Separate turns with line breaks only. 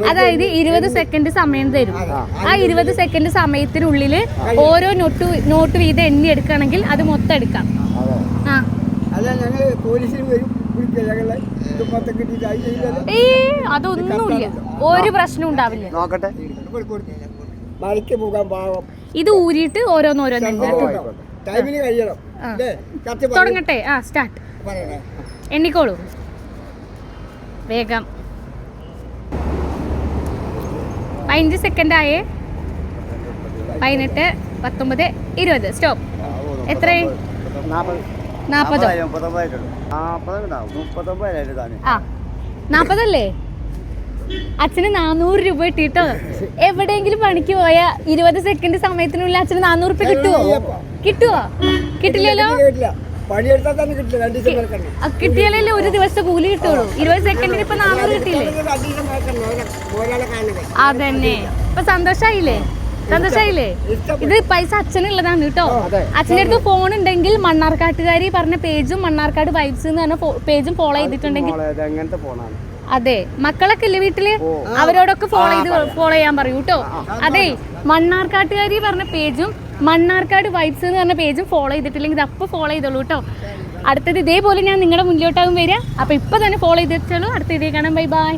അതായത് 20 സെക്കൻഡ് സമയം തരും. ആ 20 സെക്കൻഡ് സമയത്തിനുള്ളിൽ ഓരോ നോട്ട് വീതം എണ്ണി എടുക്കുകയാണെങ്കിൽ അത് മൊത്തം എടുക്കാം. അതൊന്നുമില്ല, ഒരു പ്രശ്നം ഉണ്ടാവില്ല. ഇത് ഊരിയിട്ട് ഓരോന്നോരോന്ന് തുടങ്ങട്ടെ. സ്റ്റാർട്ട്. എണ്ണിക്കോളൂ വേഗം. 15 സെക്കൻഡ് ആയേ. 18, 19, 20. സ്റ്റോപ്പ്. എത്ര? 40. 40 അല്ലേ? അച്ഛന് 400 രൂപ കിട്ടിട്ടോ. എവിടെയെങ്കിലും പണിക്ക് പോയാ 20 സെക്കൻഡ് സമയത്തിനുള്ളിൽ അച്ഛന് 400 രൂപ കിട്ടുവോ? കിട്ടില്ലല്ലോ. കിട്ടിയാലല്ലേ ഒരു ദിവസത്തെ കൂലി കിട്ടുള്ളൂ. 20 സെക്കൻഡിന് ഇപ്പൊ 400 കിട്ടിയില്ലേ? അതന്നെ. ഇപ്പൊ സന്തോഷായില്ലേ? ഇത് പൈസ അച്ഛനുള്ളതാണ് കേട്ടോ. അച്ഛൻ്റെ അടുത്ത് ഫോൺ ഉണ്ടെങ്കിൽ മണ്ണാർക്കാട്ടുകാരി പറഞ്ഞ പേജും മണ്ണാർക്കാട് വൈബ്സ് എന്ന് പറഞ്ഞ പേജും ഫോളോ ചെയ്തിട്ടുണ്ടെങ്കിൽ. അതെ, മക്കളൊക്കെ ഇല്ലേ വീട്ടില്, അവരോടൊക്കെ ഫോളോ ചെയ്യാൻ പറയൂ കേട്ടോ. അതെ, മണ്ണാർക്കാട്ടുകാരി പറഞ്ഞ പേജും മണ്ണാർക്കാട് വൈബ്സ് എന്ന് പറഞ്ഞ പേജും ഫോളോ ചെയ്തിട്ടില്ലെങ്കിൽ ഇത് അപ്പൊ ഫോളോ ചെയ്തോളൂ കേട്ടോ. അടുത്തത് ഇതേപോലെ ഞാൻ നിങ്ങളുടെ മുന്നിലോട്ടാകും വരിക. അപ്പൊ ഇപ്പൊ തന്നെ ഫോളോ ചെയ്തിട്ടുള്ളൂ. അടുത്ത ഇതേ കാണാം. Bye bye.